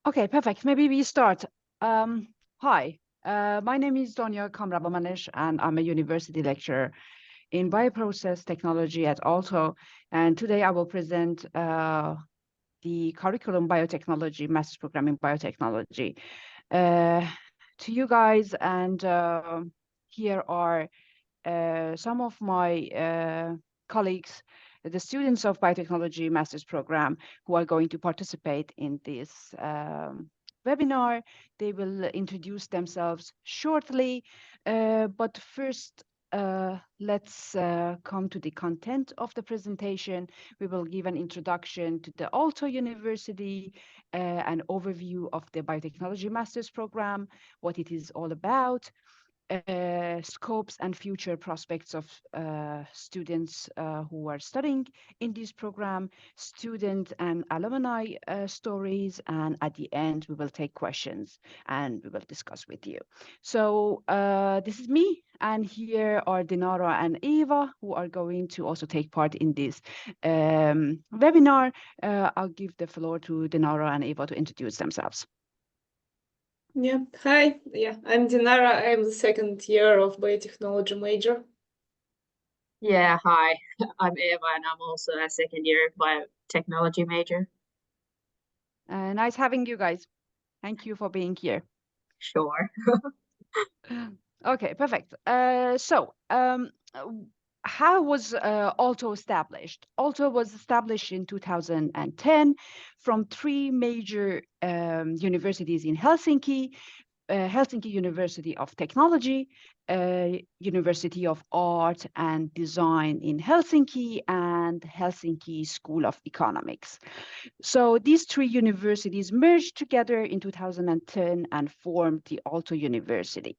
Okay, perfect. Maybe we start. Hi, my name is Donya Kamrabamanesh, and I'm a university lecturer in bioprocess technology at Aalto. And today I will present the curriculum biotechnology, master's program in biotechnology to you guys. And here are some of my colleagues, the students of biotechnology master's program who are going to participate in this webinar. They will introduce themselves shortly, but first let's come to the content of the presentation. We will give an introduction to the Aalto University, an overview of the biotechnology master's program, what it is all about, scopes and future prospects of students who are studying in this program, student and alumni stories, and at the end we will take questions and we will discuss with you. So this is me, and here are Dinara and Eva, who are going to also take part in this webinar. I'll give the floor to Dinara and Eva to introduce themselves. Yeah, hi. Yeah, I'm Dinara. I'm the second year of biotechnology major. Yeah, hi. I'm Eva, and I'm also a second year biotechnology major. Nice having you guys. Thank you for being here. Sure. Okay, perfect. How was Aalto established? Aalto was established in 2010 from three major universities in Helsinki: Helsinki University of Technology, University of Art and Design in Helsinki, and Helsinki School of Economics. So these three universities merged together in 2010 and formed the Aalto University.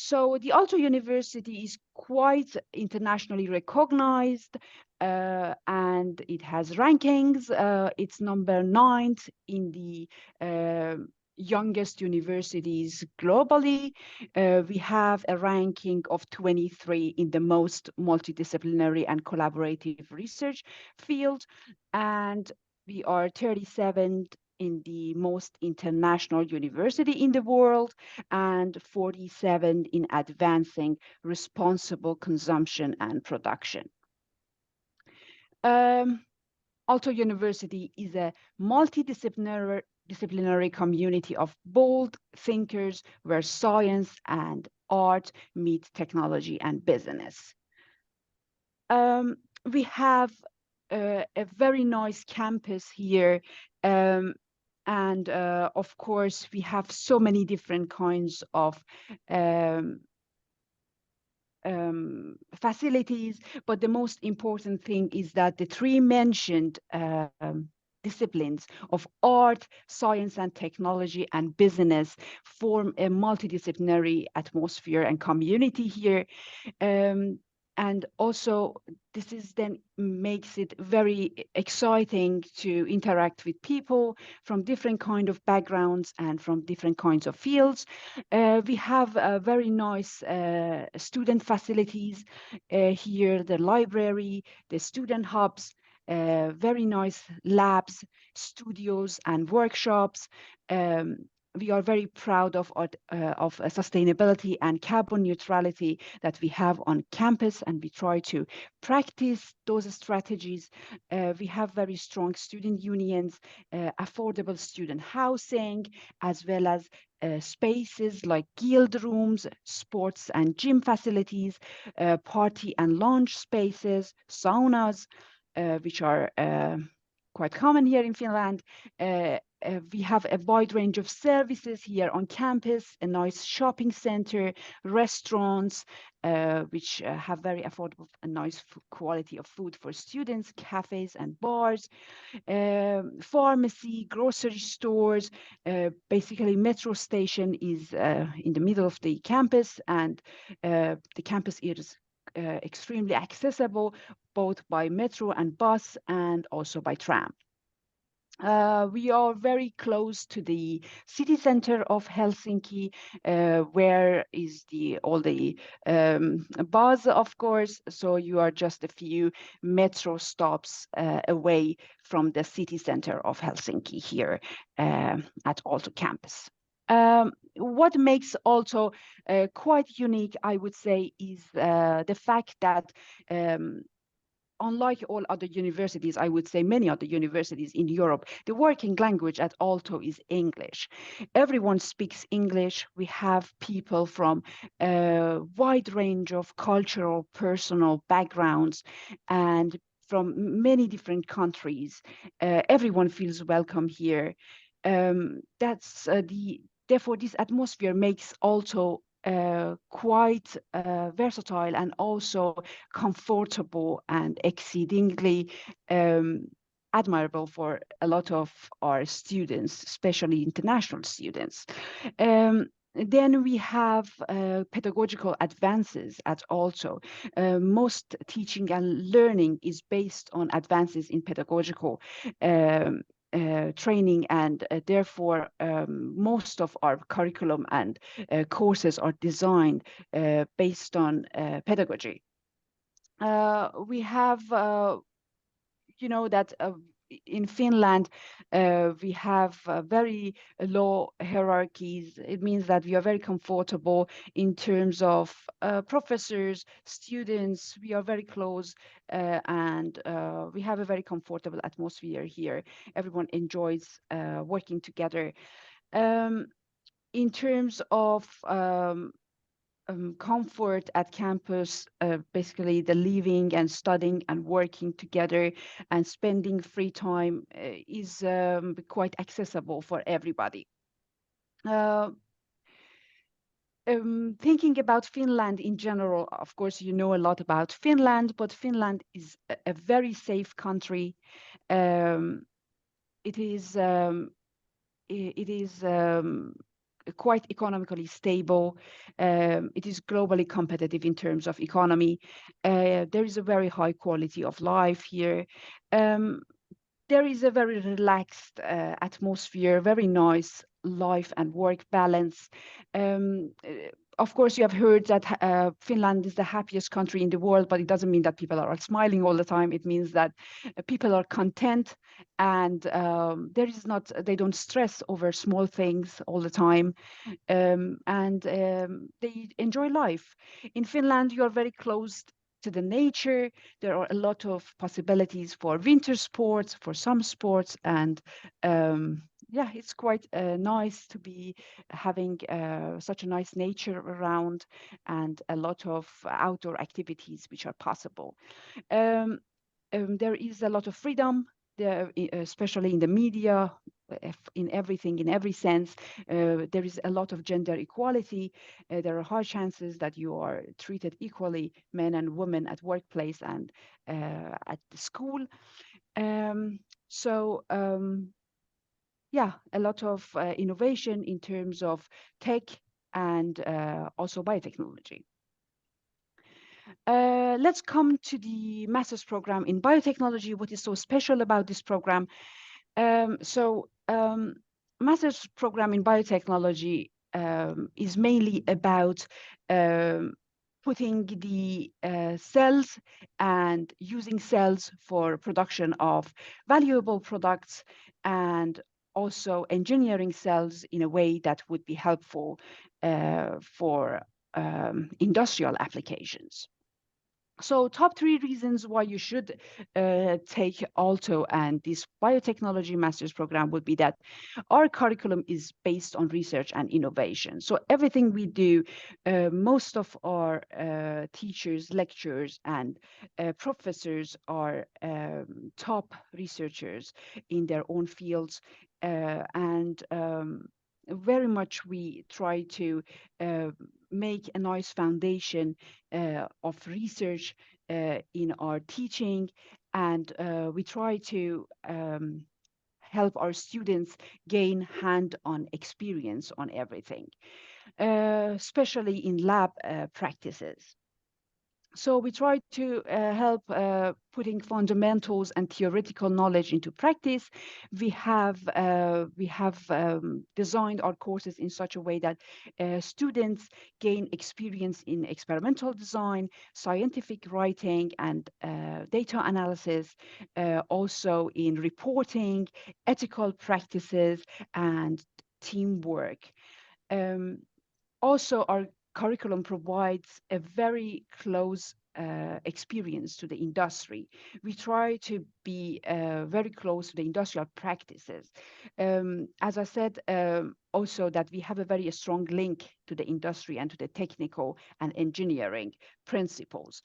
So the Aalto University is quite internationally recognized, and it has rankings. It's number 9 in the youngest universities globally. We have a ranking of 23 in the most multidisciplinary and collaborative research field, and we are 37th in the most international university in the world, and 47 in advancing responsible consumption and production. Aalto University is a multidisciplinary community of bold thinkers where science and art meet technology and business. We have a very nice campus here, and of course we have so many different kinds of facilities, but the most important thing is that the three mentioned disciplines of art, science and technology, and business form a multidisciplinary atmosphere and community here. And also, this is then makes it very exciting to interact with people from different kind of backgrounds and from different kinds of fields. We have very nice student facilities here, the library, the student hubs, very nice labs, studios, and workshops. We are very proud of sustainability and carbon neutrality that we have on campus, and we try to practice those strategies. We have very strong student unions, affordable student housing, as well as spaces like guild rooms, sports and gym facilities, party and lounge spaces, saunas, which are quite common here in Finland. We have a wide range of services here on campus, a nice shopping center, restaurants, which have very affordable and nice quality of food for students, cafes and bars, pharmacy, grocery stores. Basically, metro station is in the middle of the campus, and the campus is extremely accessible both by metro and bus and also by tram. We are very close to the city center of Helsinki, where is all the buzz, of course. So you are just a few metro stops away from the city center of Helsinki here at Aalto Campus. What makes Aalto quite unique, I would say, is the fact that unlike all other universities, I would say many other universities in Europe, the working language at Aalto is English. Everyone speaks English. We have people from a wide range of cultural, personal backgrounds and from many different countries. Everyone feels welcome here. Therefore, this atmosphere makes Aalto quite versatile and also comfortable and exceedingly admirable for a lot of our students, especially international students. Then we have pedagogical advances at Aalto. Most teaching and learning is based on advances in pedagogical training, and therefore most of our curriculum and courses are designed based on pedagogy. We have, that in Finland, we have very low hierarchies. It means that we are very comfortable in terms of professors, students. We are very close and we have a very comfortable atmosphere here. Everyone enjoys working together. In terms of comfort at campus, basically the living and studying and working together and spending free time is quite accessible for everybody. Thinking about Finland in general, of course, you know a lot about Finland, but Finland is a very safe country. It is quite economically stable. It is globally competitive in terms of economy. There is a very high quality of life here. There is a very relaxed atmosphere, very nice life and work balance. Of course, you have heard that Finland is the happiest country in the world, but it doesn't mean that people are smiling all the time. It means that people are content and they don't stress over small things all the time, and they enjoy life. In Finland, you are very close to the nature. There are a lot of possibilities for winter sports, for some sports, and yeah, it's quite nice to be having such a nice nature around and a lot of outdoor activities which are possible. There is a lot of freedom there, especially in the media, in everything, in every sense. There is a lot of gender equality. There are high chances that you are treated equally, men and women, at workplace and at the school. Yeah, a lot of innovation in terms of tech and also biotechnology. Let's come to the master's program in biotechnology. What is so special about this program? Master's program in biotechnology is mainly about putting the cells and using cells for production of valuable products, and also engineering cells in a way that would be helpful for industrial applications. So top 3 reasons why you should take Aalto and this biotechnology master's program would be that our curriculum is based on research and innovation. So everything we do, most of our teachers, lecturers, and professors are top researchers in their own fields, and very much we try to make a nice foundation of research in our teaching, and we try to help our students gain hand-on experience on everything, especially in lab practices. So we try to help putting fundamentals and theoretical knowledge into practice. We have designed our courses in such a way that students gain experience in experimental design, scientific writing, and data analysis, also in reporting, ethical practices, and teamwork. Um, Also, our curriculum provides a very close experience to the industry. We try to be very close to the industrial practices. As I said, also that we have a very strong link to the industry and to the technical and engineering principles.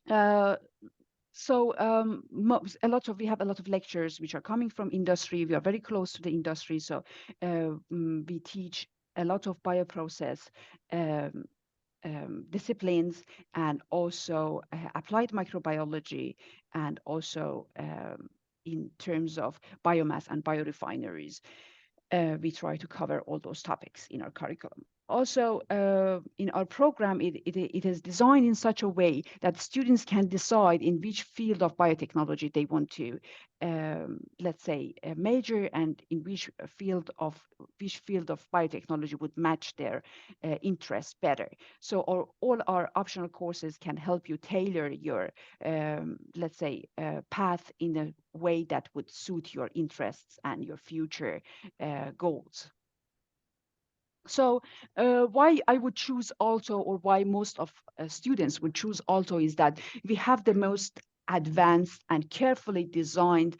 Uh, we have a lot of lectures which are coming from industry. We are very close to the industry, so we teach a lot of bioprocess um, disciplines, and also applied microbiology, and also in terms of biomass and biorefineries. We try to cover all those topics in our curriculum. Also, in our program, it is designed in such a way that students can decide in which field of biotechnology they want to, let's say, major, and in which field of biotechnology would match their interest better. So, all our optional courses can help you tailor your, let's say, path in a way that would suit your interests and your future goals. So why I would choose Aalto, or why most of students would choose Aalto, is that we have the most advanced and carefully designed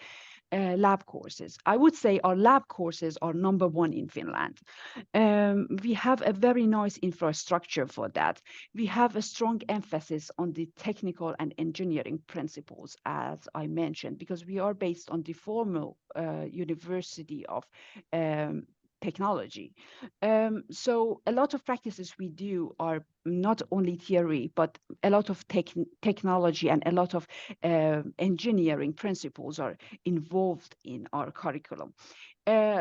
lab courses. I would say our lab courses are number one in Finland. We have a very nice infrastructure for that. We have a strong emphasis on the technical and engineering principles, as I mentioned, because we are based on the formal University of Technology. So a lot of practices we do are not only theory, but a lot of technology and a lot of engineering principles are involved in our curriculum.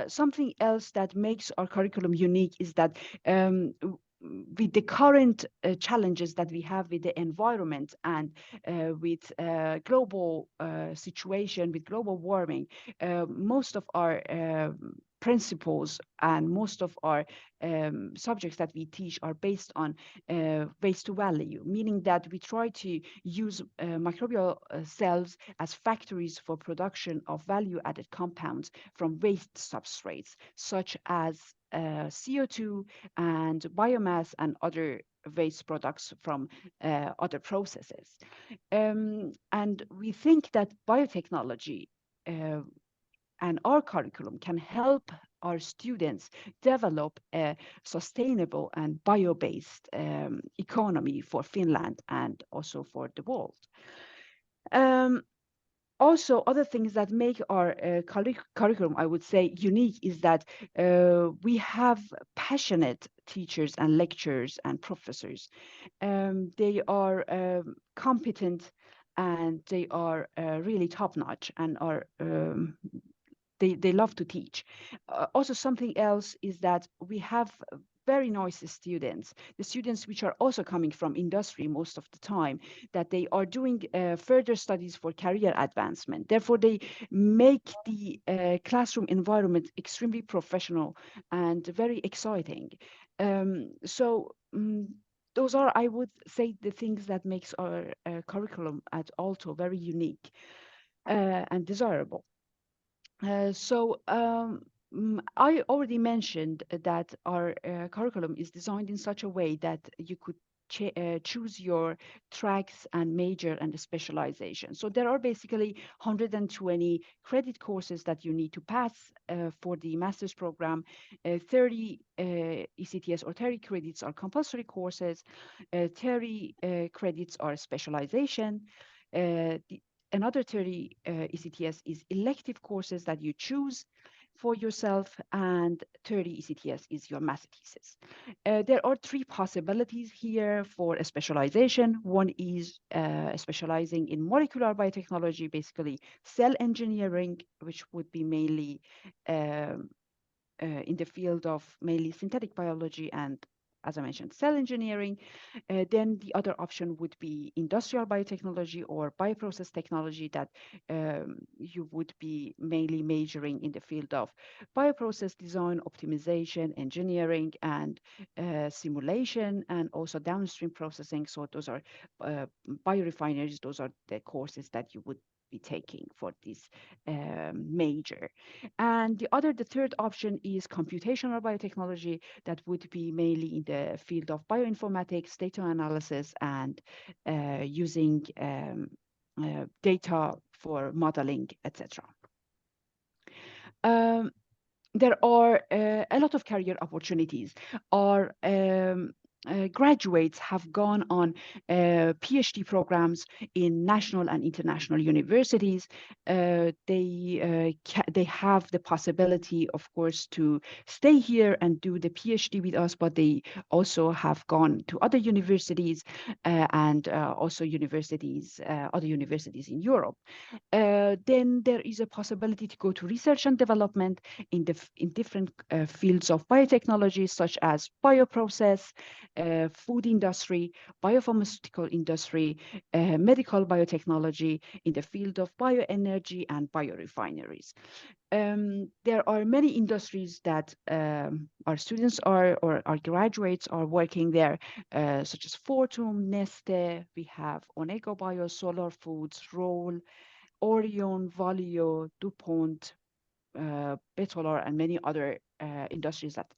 Something else that makes our curriculum unique is that with the current challenges that we have with the environment, and with global situation, with global warming, most of our principles and most of our subjects that we teach are based on waste to value, meaning that we try to use microbial cells as factories for production of value-added compounds from waste substrates, such as CO2 and biomass and other waste products from other processes. And we think that biotechnology and our curriculum can help our students develop a sustainable and bio-based economy for Finland and also for the world. Also, other things that make our curriculum, I would say, unique is that we have passionate teachers and lecturers and professors. They are competent, and they are really top-notch, and are they love to teach. Also, something else is that we have very nice students, the students which are also coming from industry most of the time, that they are doing further studies for career advancement. Therefore, they make the classroom environment extremely professional and very exciting. Those are, I would say, the things that makes our curriculum at Aalto very unique and desirable. I already mentioned that our curriculum is designed in such a way that you could choose your tracks and major and specialization. So there are basically 120 credit courses that you need to pass for the master's program. 30 ECTS or 30 credits are compulsory courses. 30 credits are specialization. Another 30 ECTS is elective courses that you choose for yourself, and 30 ECTS is your master thesis. There are three possibilities here for a specialization. One is specializing in molecular biotechnology, basically cell engineering, which would be mainly in the field of mainly synthetic biology and as I mentioned, cell engineering. Then the other option would be industrial biotechnology or bioprocess technology, that you would be mainly majoring in the field of bioprocess design, optimization, engineering, and simulation, and also downstream processing. So those are biorefineries. Those are the courses that you would be taking for this major. And the third option is computational biotechnology, that would be mainly in the field of bioinformatics, data analysis, and using data for modeling, etc. There are a lot of career opportunities. Our graduates have gone on PhD programs in national and international universities. They have the possibility, of course, to stay here and do the PhD with us, but they also have gone to other universities and also other universities in Europe. Then there is a possibility to go to research and development in different fields of biotechnology, such as bioprocess, food industry, biopharmaceutical industry, medical biotechnology, in the field of bioenergy and biorefineries. There are many industries that our students or our graduates are working there, such as Fortum, Neste, we have Onego Bio, Solar Foods, Roll, Orion, Valio, DuPont, Betolar, and many other industries that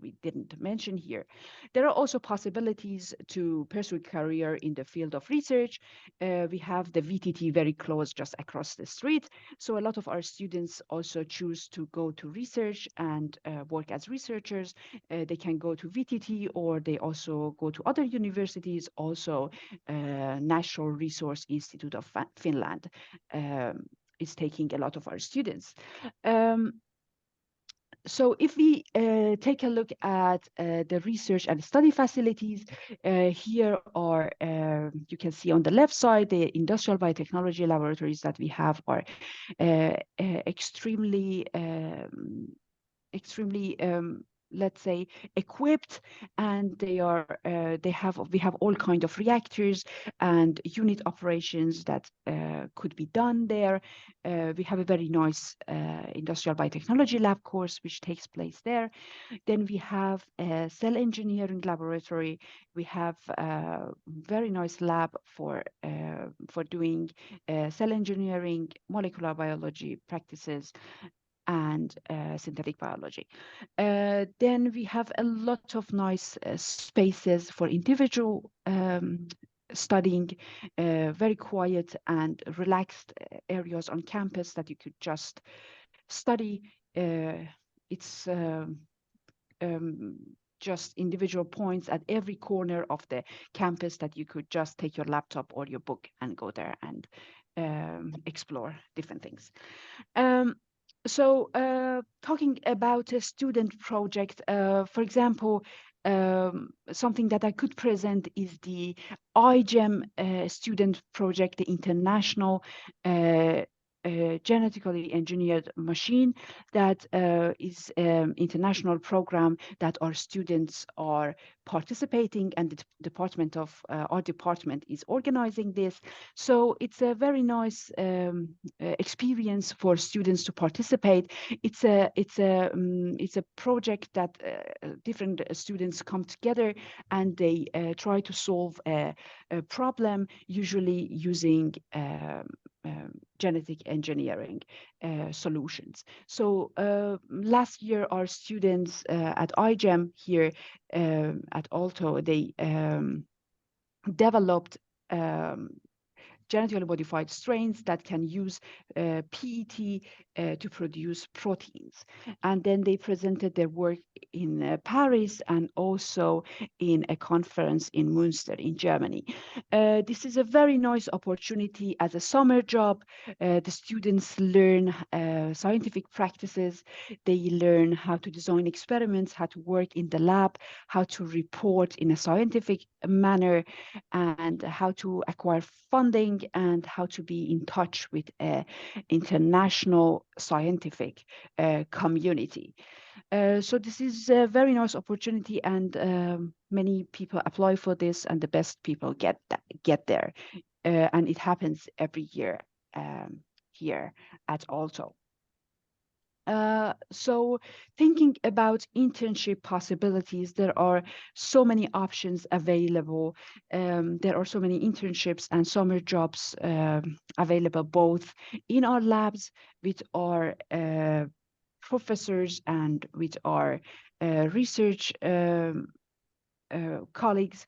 we didn't mention here. There are also possibilities to pursue a career in the field of research. We have the VTT very close, just across the street. So a lot of our students also choose to go to research and work as researchers. They can go to VTT, or they also go to other universities, also Natural Resource Institute of Finland is taking a lot of our students. So if we take a look at the research and study facilities, here are, you can see on the left side, the industrial biotechnology laboratories that we have are extremely, let's say, equipped, and we have all kind of reactors and unit operations that could be done there. We have a very nice industrial biotechnology lab course which takes place there. Then we have a cell engineering laboratory. We have a very nice lab for doing cell engineering, molecular biology practices, and synthetic biology. Then we have a lot of nice spaces for individual studying, very quiet and relaxed areas on campus that you could just study. It's just individual points at every corner of the campus that you could just take your laptop or your book and go there and explore different things. So talking about a student project, for example, something that I could present is the iGEM student project, the international genetically engineered machine that is an international program that our students are participating, and the our department is organizing this. So it's a very nice experience for students to participate. It's a project that different students come together and they try to solve a problem, usually using genetic engineering solutions. So last year, our students at iGEM here at Aalto, they developed genetically modified strains that can use PET to produce proteins. And then they presented their work in Paris and also in a conference in Münster in Germany. This is a very nice opportunity as a summer job. The students learn scientific practices. They learn how to design experiments, how to work in the lab, how to report in a scientific manner, and how to acquire funding, and how to be in touch with an international scientific community. So this is a very nice opportunity, and many people apply for this, and the best people get there. And it happens every year here at Aalto. So thinking about internship possibilities, there are so many options available. There are so many internships and summer jobs available both in our labs with our professors and with our research colleagues,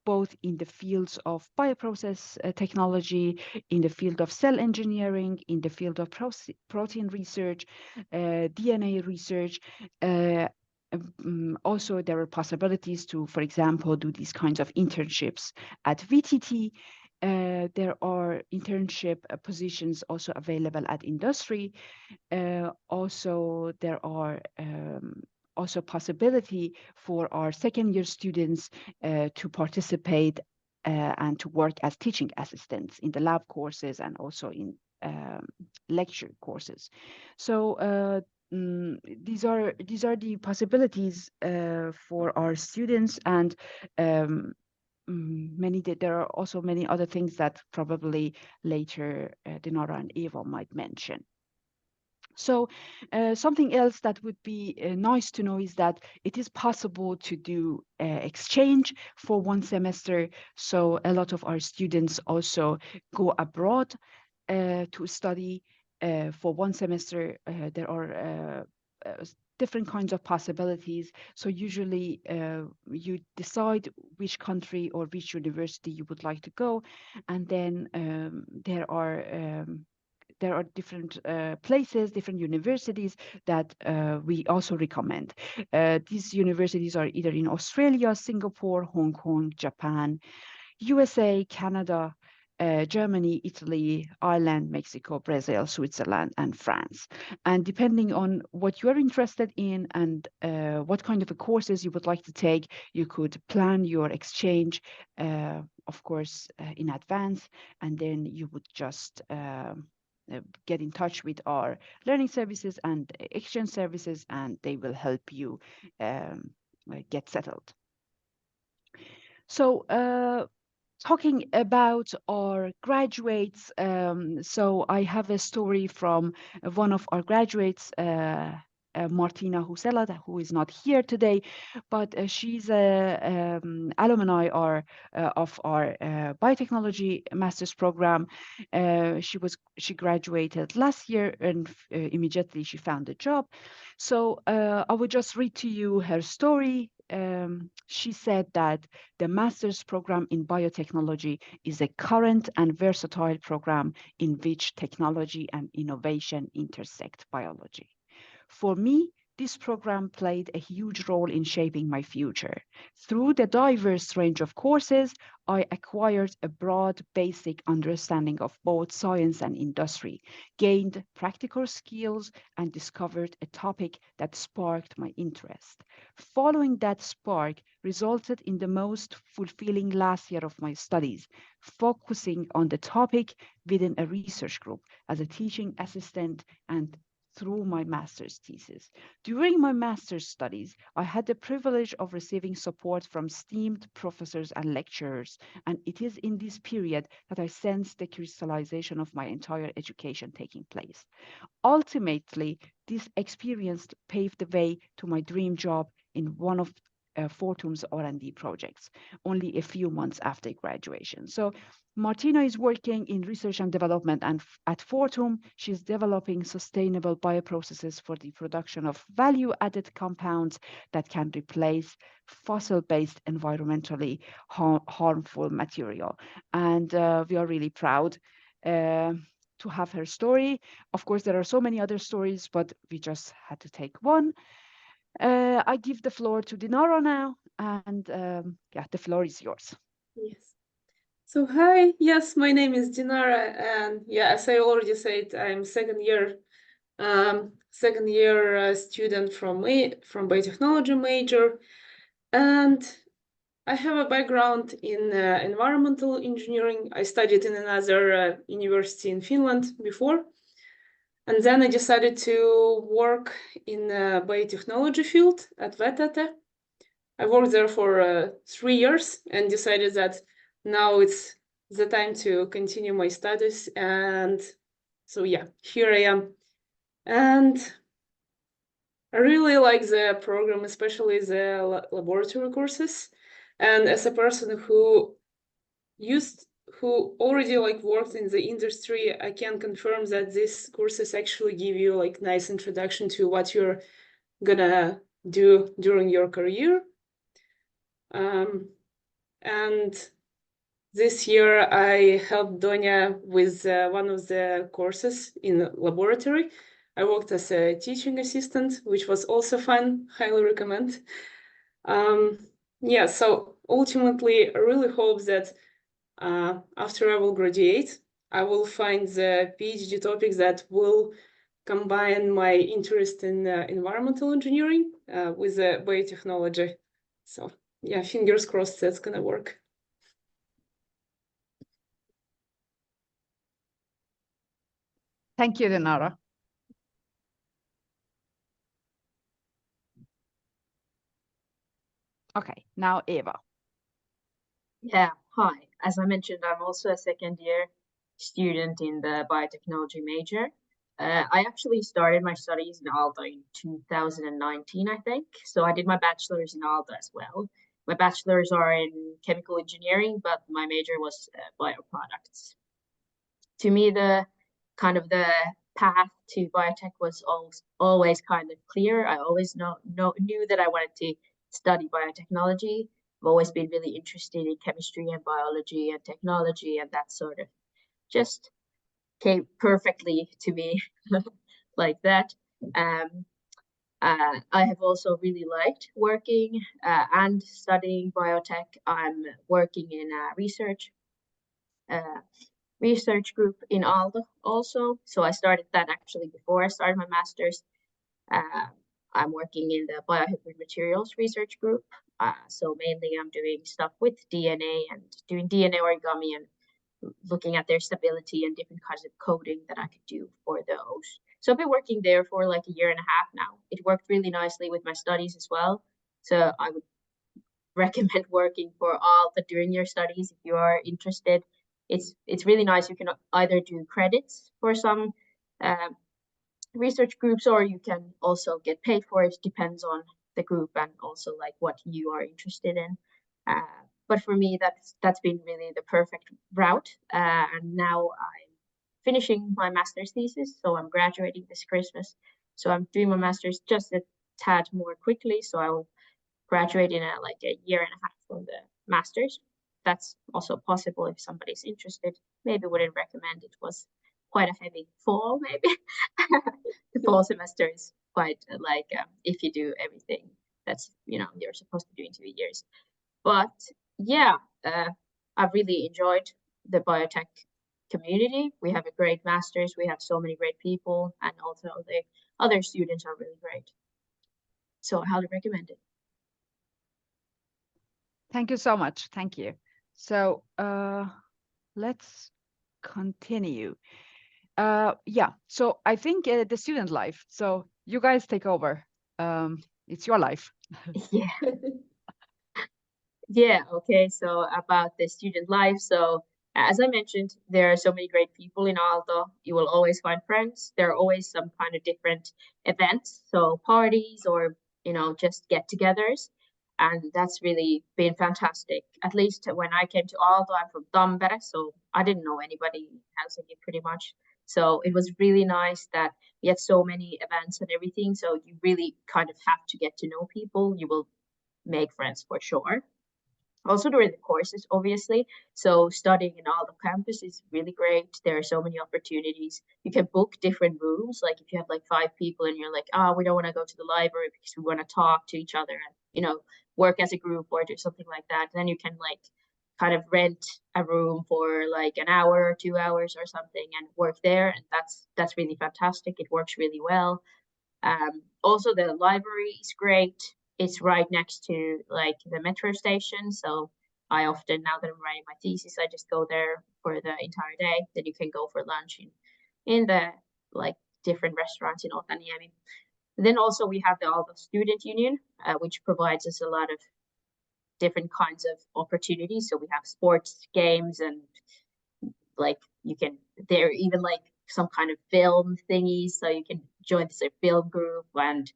both in the fields of bioprocess technology, in the field of cell engineering, in the field of protein research, DNA research. Also, there are possibilities to, for example, do these kinds of internships at VTT. There are internship positions also available at industry. Also, there are also possibility for our second year students to participate and to work as teaching assistants in the lab courses and also in lecture courses. So these are the possibilities for our students, and there are also many other things that probably later Dinara and Eva might mention. So something else that would be nice to know is that it is possible to do exchange for one semester. So a lot of our students also go abroad to study for one semester. There are different kinds of possibilities. So usually you decide which country or which university you would like to go, and then there are different places, different universities that we also recommend. These universities are either in Australia, Singapore, Hong Kong, Japan, USA, Canada, Germany, Italy, Ireland, Mexico, Brazil, Switzerland, and France. And depending on what you're interested in and what kind of courses you would like to take, you could plan your exchange, of course, in advance, and then you would just get in touch with our learning services and exchange services, and they will help you get settled. So talking about our graduates, so I have a story from one of our graduates, Martina Husela, who is not here today, but she's a alumni of our biotechnology master's program. She graduated last year, and immediately she found a job. So I will just read to you her story. She said that the master's program in biotechnology is a current and versatile program in which technology and innovation intersect biology. For me, this program played a huge role in shaping my future. Through the diverse range of courses, I acquired a broad, basic understanding of both science and industry, gained practical skills, and discovered a topic that sparked my interest. Following that spark resulted in the most fulfilling last year of my studies, focusing on the topic within a research group as a teaching assistant and through my master's thesis. During my master's studies, I had the privilege of receiving support from esteemed professors and lecturers, and it is in this period that I sensed the crystallization of my entire education taking place. Ultimately, this experience paved the way to my dream job in one of Fortum's R&D projects, only a few months after graduation. So Martina is working in research and development, and at Fortum, she's developing sustainable bioprocesses for the production of value-added compounds that can replace fossil-based environmentally harmful material. And we are really proud to have her story. Of course, there are so many other stories, but we just had to take one. I give the floor to Dinara now, and yeah, the floor is yours. Yes. So hi, yes, my name is Dinara, and yeah, as I already said, I'm second year student from biotechnology major, and I have a background in environmental engineering. I studied in another university in Finland before, And then I decided to work in the biotechnology field at VTT. I worked there for 3 years and decided that now it's the time to continue my studies. And so, yeah, here I am. And I really like the program, especially the laboratory courses. And as a person who already worked in the industry, I can confirm that these courses actually give you nice introduction to what you're gonna do during your career. And this year I helped Donya with one of the courses in laboratory. I worked as a teaching assistant, which was also fun. Highly recommend. Yeah, so ultimately, I really hope that after I will graduate, I will find the PhD topic that will combine my interest in environmental engineering with biotechnology. So yeah, fingers crossed that's gonna work. Thank you, Dinara. Okay, now Eva. Yeah, hi. As I mentioned, I'm also a second year student in the biotechnology major. I actually started my studies in Aalto in 2019, I think. So I did my bachelor's in Aalto as well. My bachelor's are in chemical engineering, but my major was bioproducts. To me, the path to biotech was always kind of clear. I always knew that I wanted to study biotechnology. I've always been really interested in chemistry and biology and technology, and that sort of just came perfectly to me like that. I have also really liked working and studying biotech. I'm working in a research group in Aalto also. So I started that actually before I started my master's. I'm working in the biohybrid materials research group. So mainly I'm doing stuff with DNA and doing DNA origami and looking at their stability and different kinds of coding that I could do for those. So I've been working there for like a year and a half now. It worked really nicely with my studies as well. So I would recommend working for Aalto during your studies if you are interested. It's really nice. You can either do credits for some research groups, or you can also get paid for it. Depends on the group and also like what you are interested in. But for me, that's been really the perfect route. And now I'm finishing my master's thesis, so I'm graduating this Christmas. So I'm doing my master's just a tad more quickly. So I will graduate in a year and a half from the master's. That's also possible if somebody's interested. Maybe wouldn't recommend. It was quite a heavy fall, maybe. The fall semester is quite if you do everything that's you're supposed to do in 2 years. But yeah, I've really enjoyed the biotech community. We have a great master's. We have so many great people, and also the other students are really great. So I highly recommend it. Thank you so much. Thank you. So let's continue. Yeah, so I think the student life. So you guys take over. It's your life. Yeah. Yeah, okay. So about the student life. So as I mentioned, there are so many great people in Aalto. You will always find friends. There are always some kind of different events, so parties or just get-togethers. And that's really been fantastic. At least when I came to Aalto, I'm from Tampere, so I didn't know anybody in Helsinki pretty much. So it was really nice that we had so many events and everything. So you really kind of have to get to know people. You will make friends for sure. Also during the courses, obviously. So studying in Aalto Campus is really great. There are so many opportunities. You can book different rooms. Like if you have like 5 people and you're like, we don't want to go to the library because we want to talk to each other and, work as a group or do something like that. Then you can like kind of rent a room for like an hour or 2 hours or something and work there. And that's really fantastic. It works really well. Also the library is great. It's right next to like the metro station. So I often, now that I'm writing my thesis, I just go there for the entire day. Then you can go for lunch in the like different restaurants in Otaniemi. Then also we have the Aalto Student Union, which provides us a lot of different kinds of opportunities. So we have sports games, and like there are even like some kind of film thingies, so you can join this film group. And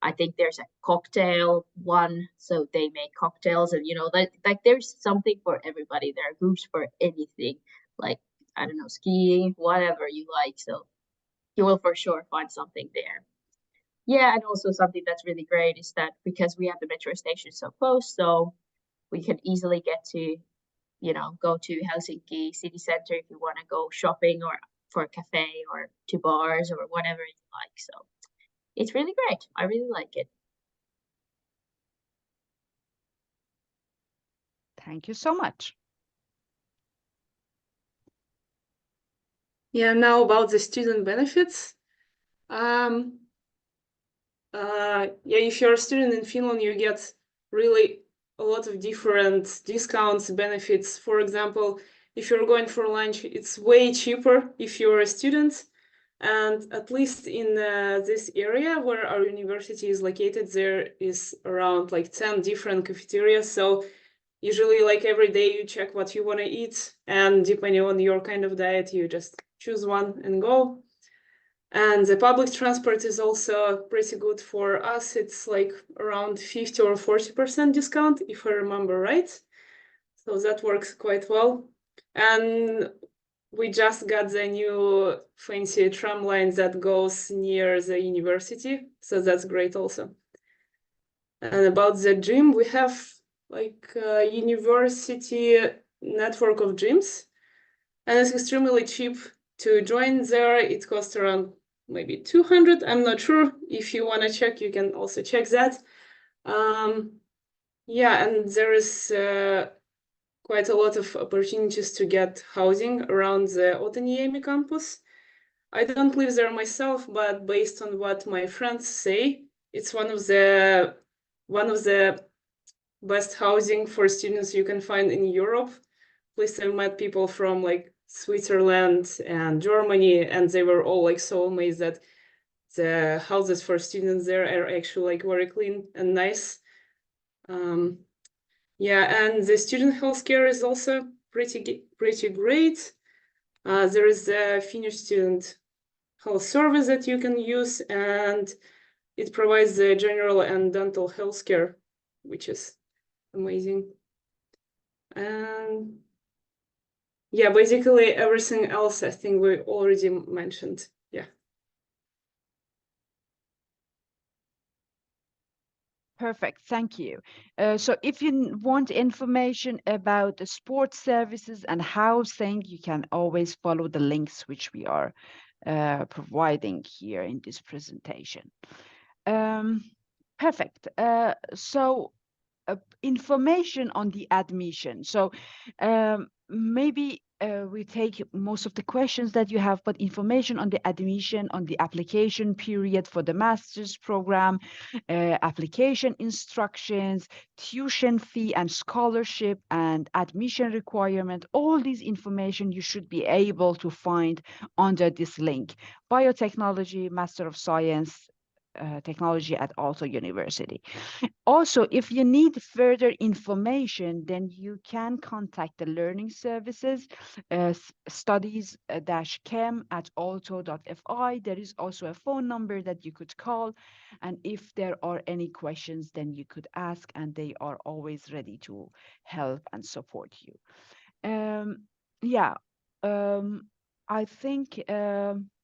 I think there's a cocktail one, so they make cocktails, and like there's something for everybody. There are groups for anything, like I don't know, skiing, whatever you like. So you will for sure find something there. Yeah, and also something that's really great is that because we have the metro station so close, so we can easily get to, go to Helsinki city center if you want to go shopping or for a cafe or to bars or whatever you like. So it's really great. I really like it. Thank you so much. Yeah, now about the student benefits. Yeah, if you're a student in Finland, you get really a lot of different discounts, benefits. For example, if you're going for lunch, it's way cheaper if you're a student. And at least in this area where our university is located, there is around like 10 different cafeterias. So usually like every day you check what you want to eat, and depending on your kind of diet, you just choose one and go. And the public transport is also pretty good for us. It's like around 50 or 40% discount, if I remember right. So that works quite well. And we just got the new fancy tram line that goes near the university. So that's great also. And about the gym, we have like a university network of gyms. And it's extremely cheap to join there. It costs around maybe 200. I'm not sure. If you want to check, you can also check that. Yeah, and there is quite a lot of opportunities to get housing around the Aalto campus. I don't live there myself, but based on what my friends say, it's one of the best housing for students you can find in Europe. At least I've met people from like Switzerland and Germany, and they were all like so amazed that the houses for students there are actually like very clean and nice. Yeah, and the student healthcare is also pretty great. There is a Finnish student health service that you can use, and it provides the general and dental healthcare, which is amazing. And yeah, basically everything else I think we already mentioned. Yeah. Perfect, thank you. So if you want information about the sports services and housing, you can always follow the links which we are providing here in this presentation. Perfect. So information on the admission. So maybe we take most of the questions that you have, but information on the admission, on the application period for the master's program, application instructions, tuition fee and scholarship and admission requirement, all these information you should be able to find under this link, Biotechnology, Master of Science, Technology at Aalto University. Also, if you need further information, then you can contact the learning services, studies-chem at aalto.fi. There is also a phone number that you could call. And if there are any questions, then you could ask, and they are always ready to help and support you. Yeah, I think,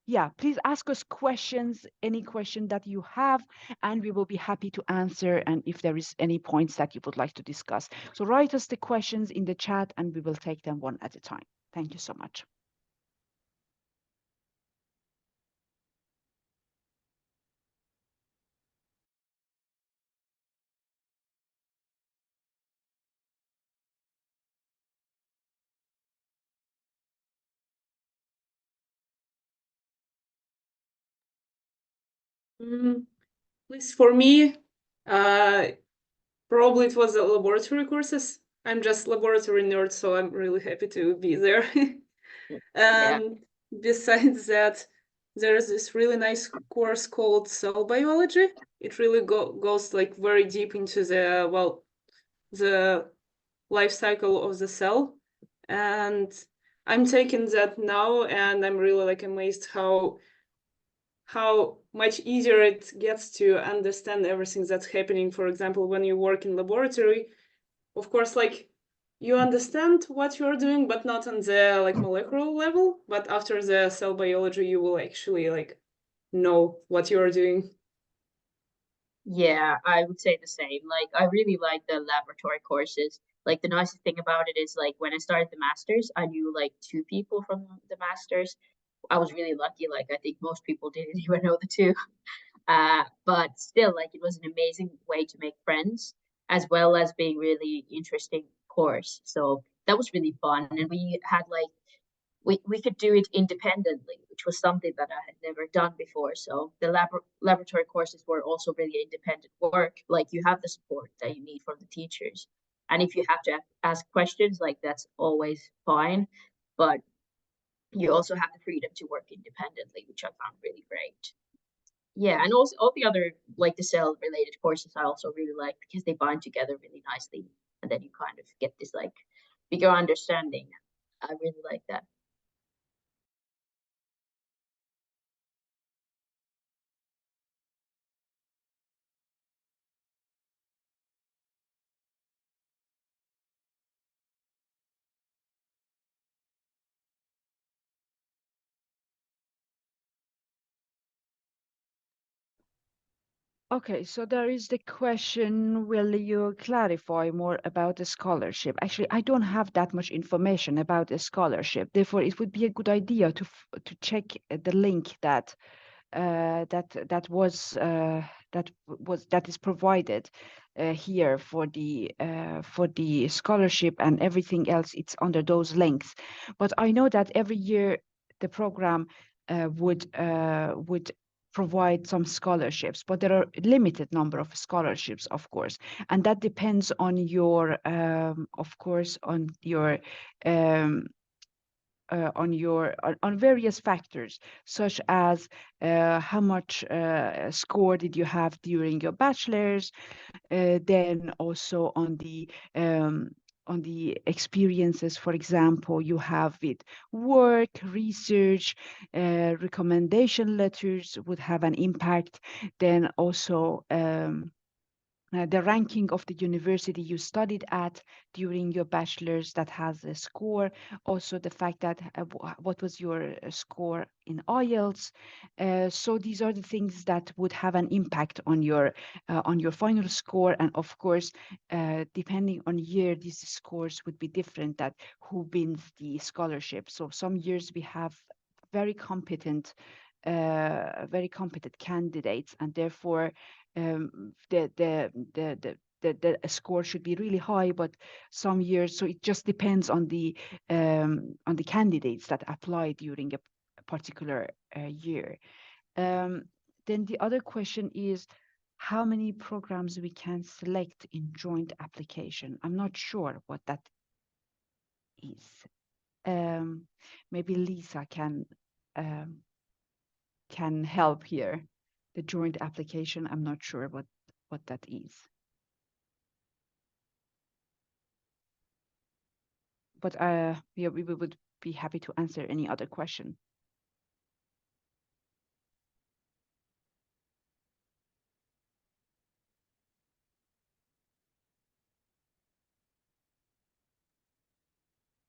yeah, please ask us questions, any question that you have, and we will be happy to answer. And if there is any points that you would like to discuss, so write us the questions in the chat and we will take them one at a time. Thank you so much. At least for me, probably it was the laboratory courses. I'm just laboratory nerd, so I'm really happy to be there. Yeah. Besides that, there's this really nice course called cell biology. It really goes like very deep into the life cycle of the cell, and I'm taking that now, and I'm really like amazed how much easier it gets to understand everything that's happening. For example, when you work in laboratory, of course, like you understand what you're doing, but not on the like molecular level. But after the cell biology, you will actually like know what you're doing. Yeah, I would say the same. Like, I really like the laboratory courses. Like, the nicest thing about it is, like, when I started the masters, I knew like two people from the masters. I was really lucky. Like, I think most people didn't even know the two. But still, like, it was an amazing way to make friends, as well as being really interesting course. So that was really fun. And we had like we could do it independently, which was something that I had never done before. So the laboratory courses were also really independent work. Like, you have the support that you need from the teachers. And if you have to ask questions, like, that's always fine. But you also have the freedom to work independently, which I found really great. Yeah, and also all the other, like, the cell related courses I also really like, because they bind together really nicely, and then you kind of get this like bigger understanding. I really like that. Okay, so there is the question, will you clarify more about the scholarship? Actually, I don't have that much information about the scholarship. Therefore, it would be a good idea to check the link that that is provided here for the scholarship, and everything else. It's under those links. But I know that every year the program would provide some scholarships, but there are a limited number of scholarships, of course, and that depends on your, of course, um, on various factors, such as how much score did you have during your bachelor's, then also on the experiences, for example, you have with work, research, recommendation letters would have an impact. Then also the ranking of the university you studied at during your bachelor's, that has a score. Also the fact that what was your score in IELTS. So these are the things that would have an impact on your final score. And of course, depending on year, these scores would be different, that who wins the scholarship. So some years we have very competent candidates, and therefore the score should be really high. But some years, so it just depends on the candidates that apply during a particular year. Then the other question is how many programs we can select in joint application. I'm not sure what that is. Maybe Lisa can help here. The joint application, I'm not sure what that is. But yeah, we would be happy to answer any other question.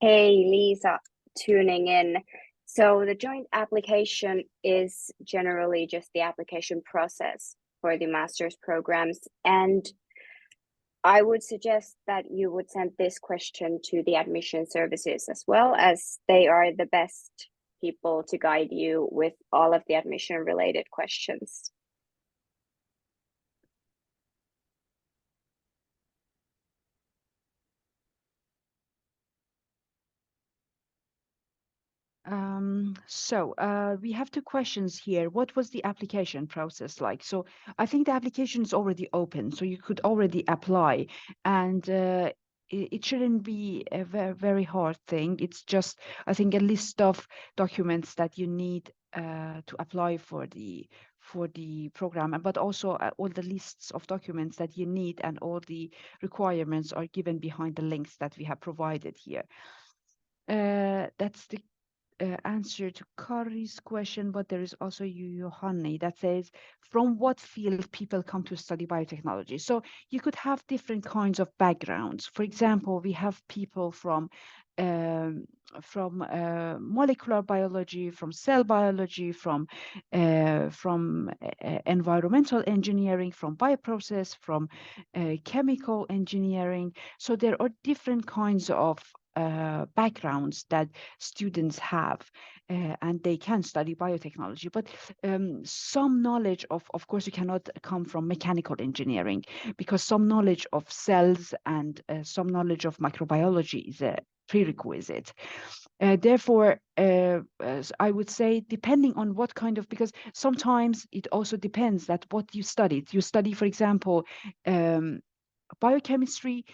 Hey, Lisa, tuning in. So the joint application is generally just the application process for the master's programs. And I would suggest that you would send this question to the admission services as well, as they are the best people to guide you with all of the admission related questions. So we have two questions here. What was the application process like? So I think the application is already open, so you could already apply, and it shouldn't be a very hard thing. It's just, I think, a list of documents that you need to apply for the program, but also all the lists of documents that you need and all the requirements are given behind the links that we have provided here. That's the answer to Kari's question, but there is also Johanni that says, from what field people come to study biotechnology? So you could have different kinds of backgrounds. For example, we have people from molecular biology, from cell biology, from environmental engineering, from bioprocess, from chemical engineering. So there are different kinds of backgrounds that students have, and they can study biotechnology. But some knowledge of course, you cannot come from mechanical engineering, because some knowledge of cells and some knowledge of microbiology is a prerequisite. Therefore, I would say, depending on what kind of, because sometimes it also depends that what you studied. You study, for example, biochemistry,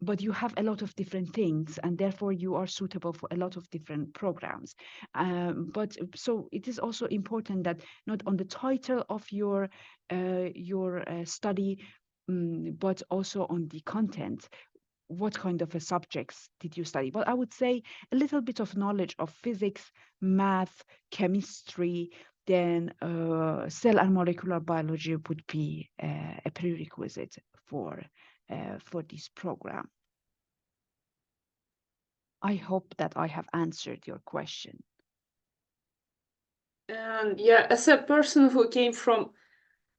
but you have a lot of different things, and therefore you are suitable for a lot of different programs. But so it is also important that not on the title of your study, but also on the content. What kind of subjects did you study? But I would say a little bit of knowledge of physics, math, chemistry, then cell and molecular biology would be a prerequisite for this program. I hope that I have answered your question. And yeah, as a person who came from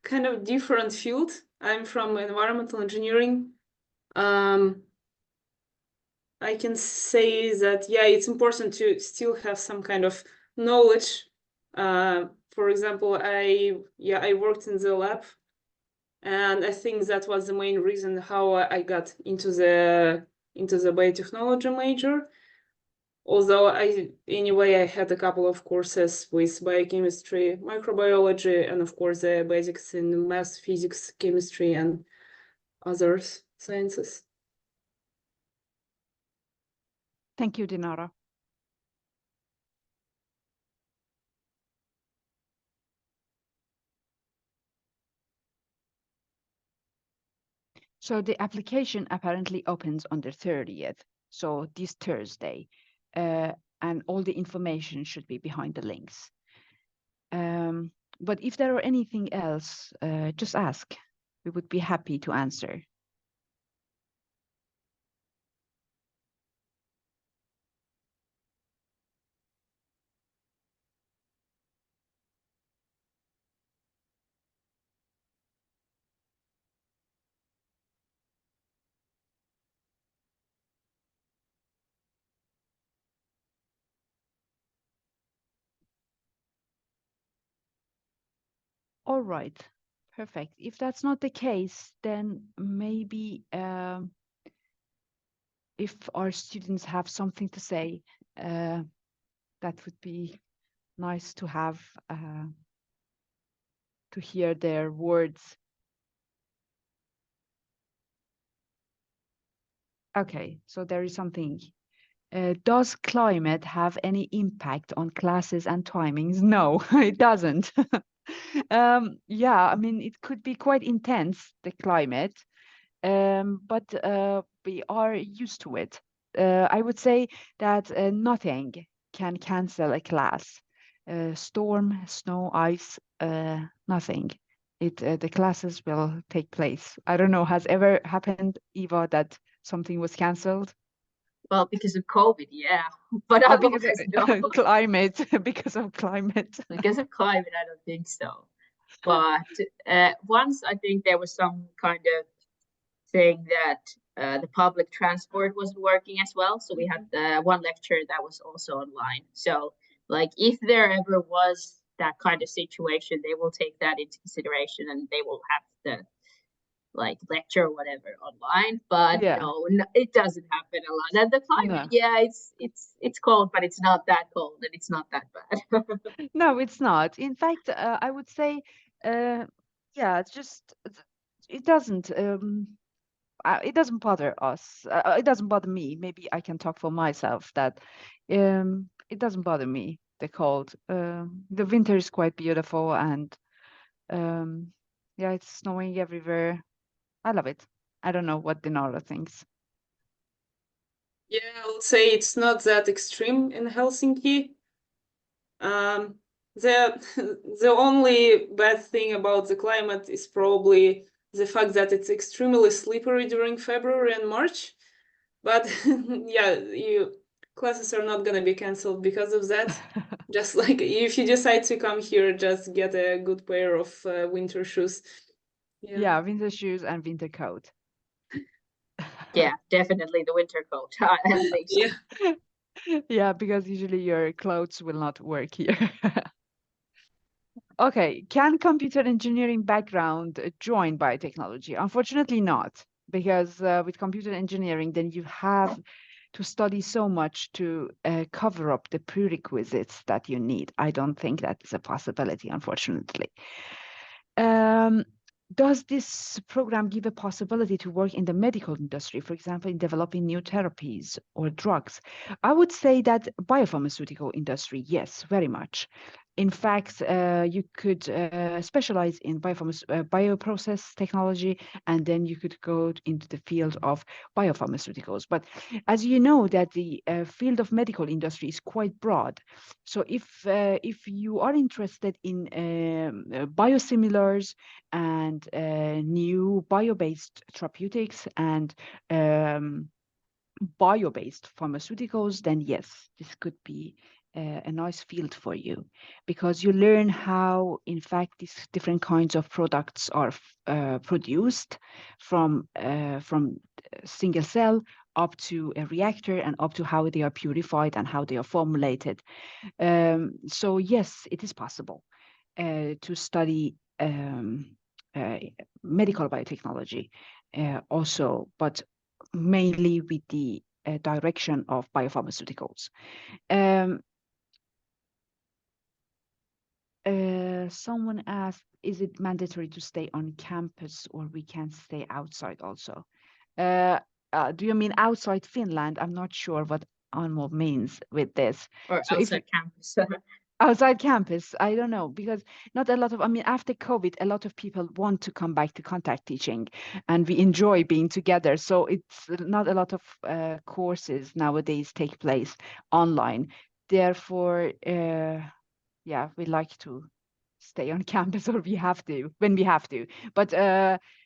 kind of different field, I'm from environmental engineering. I can say that, yeah, it's important to still have some kind of knowledge. For example, I worked in the lab, and I think that was the main reason how I got into the biotechnology major. Although I had a couple of courses with biochemistry, microbiology, and of course the basics in math, physics, chemistry, and other sciences. Thank you, Dinara. So the application apparently opens on the 30th, so this Thursday, and all the information should be behind the links. But if there are anything else, just ask. We would be happy to answer. All right, perfect. If that's not the case, then maybe if our students have something to say, that would be nice to have, to hear their words. Okay, so there is something. Does climate have any impact on classes and timings? No, it doesn't. Yeah, I mean, it could be quite intense, the climate, but we are used to it. I would say that nothing can cancel a class. Storm, snow, ice, nothing. The classes will take place. I don't know, has ever happened, Eva, that something was cancelled? Well, because of COVID, yeah. But Because otherwise, no. of climate, because of climate. Because of climate, I don't think so. But once I think there was some kind of thing that the public transport wasn't working as well. So we had one lecture that was also online. So like if there ever was that kind of situation, they will take that into consideration and they will have the like lecture or whatever online. But Yeah. no, it doesn't happen a lot. And the climate, No. yeah, it's cold, but it's not that cold and it's not that bad. No, it's not. In fact, I would say, yeah, it's just it doesn't bother us. It doesn't bother me. Maybe I can talk for myself that it doesn't bother me. the cold. The winter is quite beautiful, and yeah, it's snowing everywhere. I love it. I don't know what Dinara thinks. Yeah, I would say it's not that extreme in Helsinki. The the only bad thing about the climate is probably the fact that it's extremely slippery during February and March. But yeah, classes are not gonna be canceled because of that. Just like if you decide to come here, just get a good pair of winter shoes. Yeah, winter shoes and winter coat. Yeah, definitely the winter coat, at least. Yeah. Yeah, because usually your clothes will not work here. Okay, can computer engineering background join biotechnology? Unfortunately not, because with computer engineering, then you have to study so much to cover up the prerequisites that you need. I don't think that is a possibility, unfortunately. Does this program give a possibility to work in the medical industry, for example, in developing new therapies or drugs? I would say that biopharmaceutical industry, yes, very much. In fact, you could specialize in bioprocess technology, and then you could go into the field of biopharmaceuticals. But as you know, that the field of medical industry is quite broad. So if you are interested in biosimilars and new bio-based therapeutics and bio-based pharmaceuticals, then yes, this could be a nice field for you, because you learn how, in fact, these different kinds of products are produced from single cell up to a reactor and up to how they are purified and how they are formulated. So yes, it is possible to study medical biotechnology also, but mainly with the direction of biopharmaceuticals. Someone asked, is it mandatory to stay on campus or we can stay outside also? Do you mean outside Finland? I'm not sure what Anmo means with this. Or So outside campus. outside campus, I don't know, because not a lot of, I mean, after COVID, a lot of people want to come back to contact teaching and we enjoy being together. So it's not a lot of courses nowadays take place online. Therefore, yeah, we like to stay on campus or we have to when we have to. But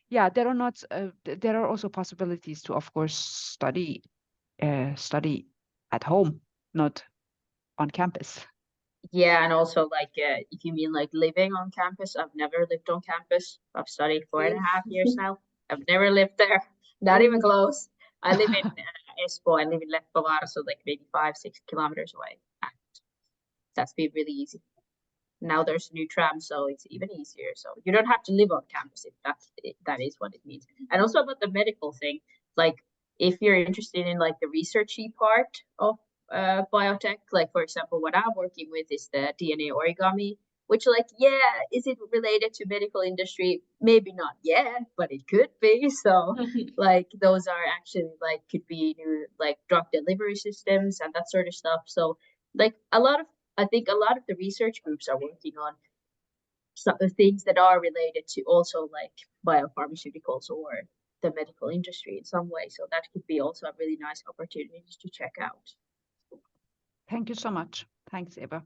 yeah, there are not, there are also possibilities to, of course, study at home, not on campus. Yeah, and also like if you mean like living on campus, I've never lived on campus. I've studied 4.5 years now. I've never lived there, not even close. I live in Espoo. I live in Leppävaara, so like maybe 5-6 kilometers away. And that's been really easy. Now there's a new tram, so it's even easier. So you don't have to live on campus if that is what it means. And also about the medical thing, like if you're interested in like the researchy part of biotech, like for example, what I'm working with is the DNA origami, which like, yeah, is it related to medical industry? Maybe not yet, but it could be. So like those are actually like could be new like drug delivery systems and that sort of stuff. So like I think a lot of the research groups are working on some things that are related to also like biopharmaceuticals or the medical industry in some way. So that could be also a really nice opportunity to check out. Thank you so much. Thanks, Eva.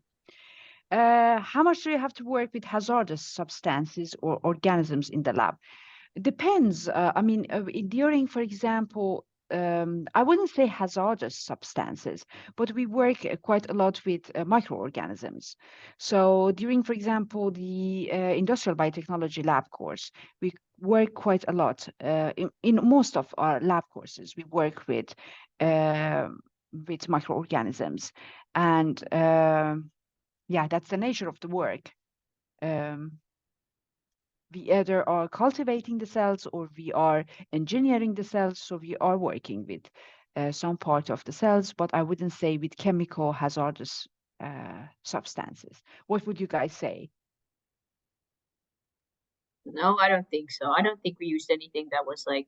How much do you have to work with hazardous substances or organisms in the lab? It depends. I mean, during, for example, I wouldn't say hazardous substances, but we work quite a lot with microorganisms. So during, for example, the industrial biotechnology lab course, we work quite a lot. In most of our lab courses, we work with microorganisms, and yeah, that's the nature of the work. We either are cultivating the cells or we are engineering the cells. So we are working with some part of the cells, but I wouldn't say with chemical hazardous substances. What would you guys say? No, I don't think so. I don't think we used anything that was like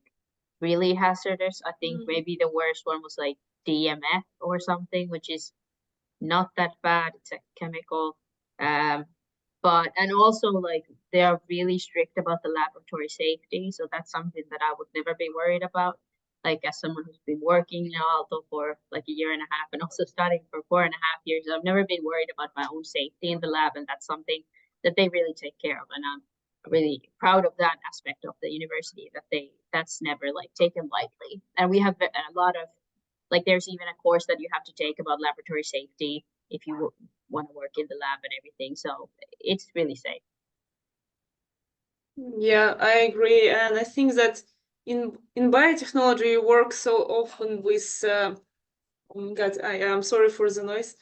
really hazardous. I think maybe the worst one was like DMF or something, which is not that bad. It's a chemical. But and also like they are really strict about the laboratory safety. So that's something that I would never be worried about. Like as someone who's been working in Aalto for like a year and a half and also studying for 4.5 years, I've never been worried about my own safety in the lab, and that's something that they really take care of. And I'm really proud of that aspect of the university, that that's never like taken lightly. And we have a lot of like there's even a course that you have to take about laboratory safety if you want to work in the lab and everything. So it's really safe. Yeah, I agree, and I think that in biotechnology you work so often with. Oh my God, I am sorry for the noise.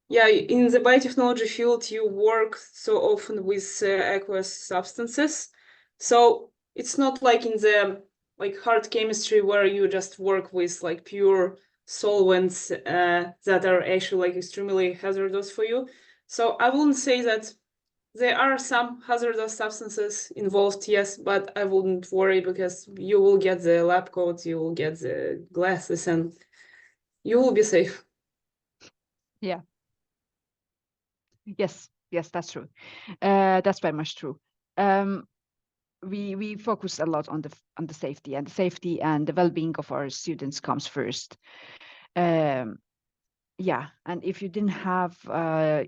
Yeah, in the biotechnology field, you work so often with aqueous substances. So it's not like in the like hard chemistry where you just work with like pure solvents that are actually like extremely hazardous for you. So I wouldn't say that there are some hazardous substances involved, yes, but I wouldn't worry because you will get the lab coat, you will get the glasses, and you will be safe. Yeah. Yes, that's true. That's very much true. We focus a lot on the safety, and the safety and the well-being of our students comes first. Yeah, and if you didn't have,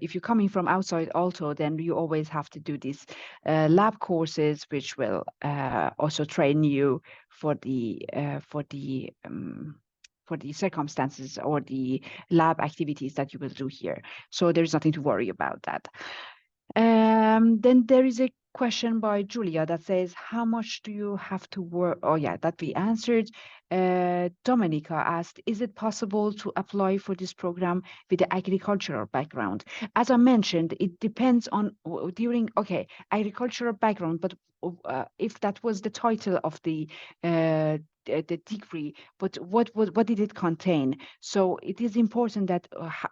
if you're coming from outside Aalto, then you always have to do these lab courses, which will also train you for the circumstances or the lab activities that you will do here. So there's nothing to worry about that. Then there is a question by Julia that says, how much do you have to work? Oh yeah, that we answered. Dominica asked, is it possible to apply for this program with the agricultural background? As I mentioned, it depends on agricultural background, but if that was the title of the degree, but what did it contain? So it is important that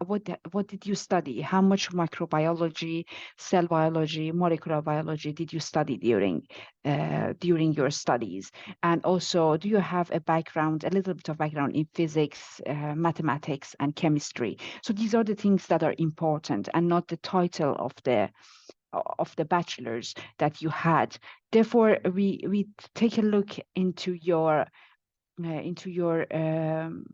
what did you study? How much microbiology, cell biology, molecular biology did you study during your studies? And also, do you have a little bit of background in physics, mathematics, and chemistry? So these are the things that are important, and not the title of the bachelor's that you had. Therefore, we take a look into your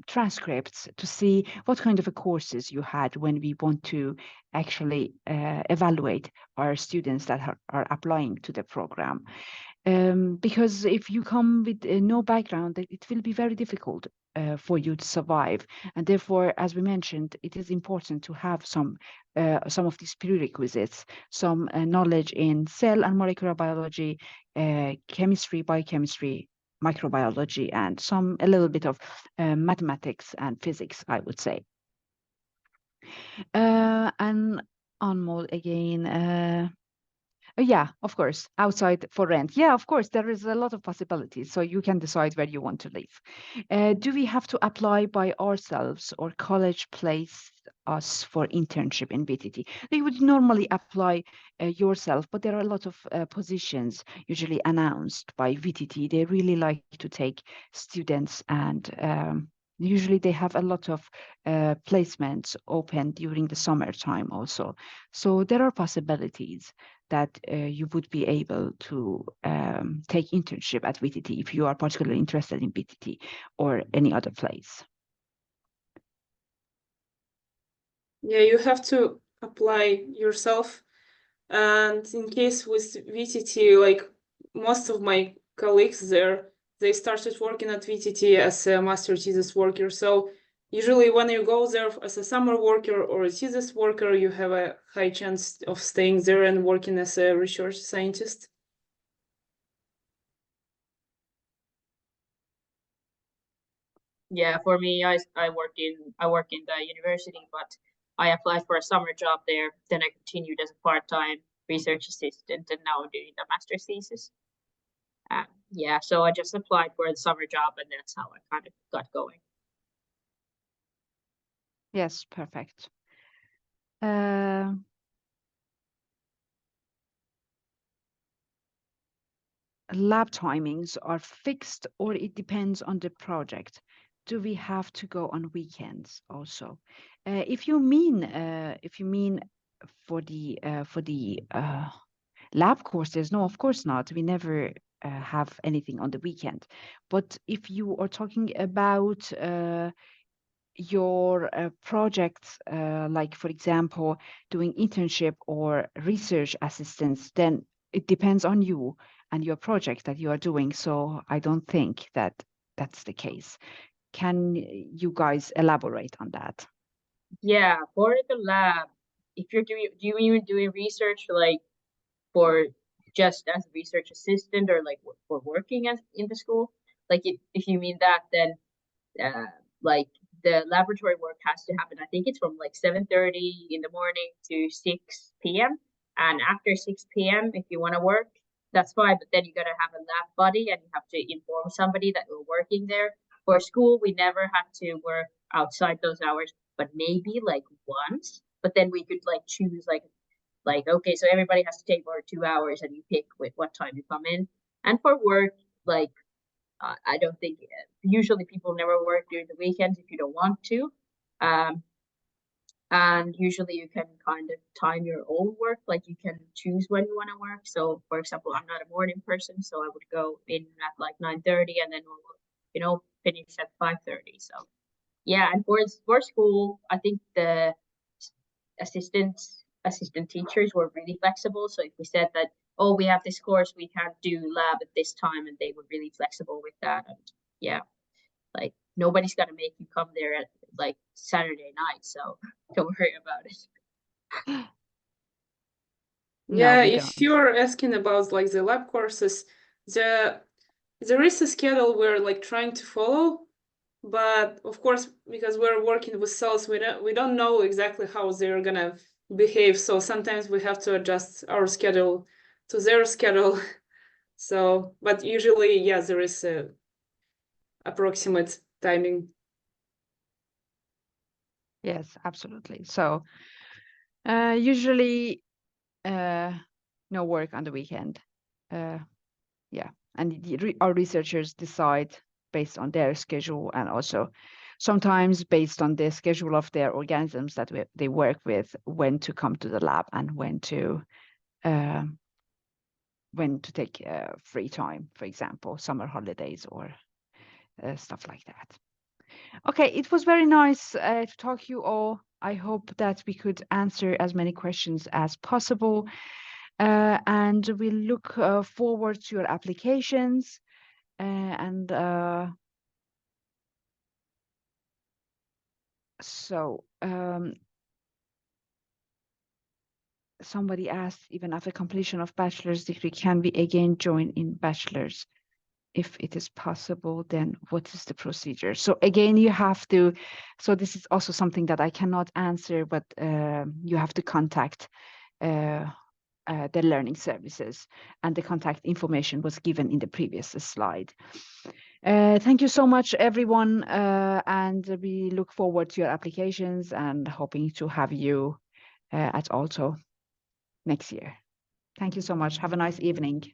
transcripts to see what kind of courses you had when we want to actually evaluate our students that are applying to the program. Because if you come with no background, it will be very difficult for you to survive. And therefore, as we mentioned, it is important to have some of these prerequisites, some knowledge in cell and molecular biology, chemistry, biochemistry, microbiology, and a little bit of mathematics and physics, I would say. And Anmol again. Yeah, of course, outside for rent. Yeah, of course, there is a lot of possibilities. So you can decide where you want to live. Do we have to apply by ourselves, or college place us for internship in VTT? You would normally apply yourself, but there are a lot of positions usually announced by VTT. They really like to take students, and usually they have a lot of placements open during the summertime also. So there are possibilities that you would be able to take internship at VTT if you are particularly interested in VTT or any other place. Yeah, you have to apply yourself. And in case with VTT, like most of my colleagues there, they started working at VTT as a master thesis worker. So usually when you go there as a summer worker or a thesis worker, you have a high chance of staying there and working as a research scientist. Yeah, for me, I work in the university, but I applied for a summer job there. Then I continued as a part-time research assistant, and now I'm doing the master's thesis. Yeah, so I just applied for the summer job, and that's how I kind of got going. Yes, perfect. Lab timings are fixed, or it depends on the project? do we have to go on weekends also? If you mean for the lab courses, no, of course not. We never have anything on the weekend. But if you are talking about your projects, like for example, doing internship or research assistance, then it depends on you and your project that you are doing. So I don't think that that's the case. Can you guys elaborate on that? Yeah, for the lab, if you're doing, do you even doing research like for just as a research assistant or like for working as in the school? Like if you mean that, then like the laboratory work has to happen. I think it's from like 7:30 in the morning to 6 p.m. And after 6 p.m., if you want to work, that's fine. But then you gotta have a lab buddy and you have to inform somebody that you're working there. For school, we never had to work outside those hours, but maybe like once. But then we could like choose like okay, so everybody has to take for 2 hours and you pick with what time you come in. And for work, like I don't think usually people never work during the weekends if you don't want to. And usually you can kind of time your own work, like you can choose when you want to work. So for example, I'm not a morning person, so I would go in at like 9:30 and then we'll finish at 5:30. So yeah, and for school, I think the assistant teachers were really flexible. So if we said that, oh, we have this course, we can't do lab at this time, and they were really flexible with that. And yeah, like nobody's gonna make you come there at like Saturday night, so don't worry about it. Yeah, No, we if don't. you're asking about like the lab courses, there is a schedule we're like trying to follow, but of course, because we're working with cells, we don't know exactly how they're gonna behave. So sometimes we have to adjust our schedule to their schedule. So, but usually, yeah, there is a approximate timing. Yes, absolutely. So usually no work on the weekend. Yeah, and our researchers decide based on their schedule and also sometimes based on the schedule of their organisms that they work with, when to come to the lab and when to take free time, for example, summer holidays or stuff like that. Okay, it was very nice to talk to you all. I hope that we could answer as many questions as possible. And we look forward to your applications. And so somebody asked, even after completion of bachelor's degree, can we again join in bachelor's? If it is possible, then what is the procedure? So again, you have to, so this is also something that I cannot answer, but you have to contact the learning services, and the contact information was given in the previous slide. Thank you so much, everyone, and we look forward to your applications and hoping to have you at Aalto next year. Thank you so much. Have a nice evening.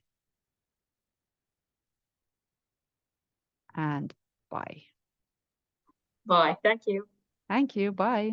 And bye. Bye. Thank you. Thank you. Bye.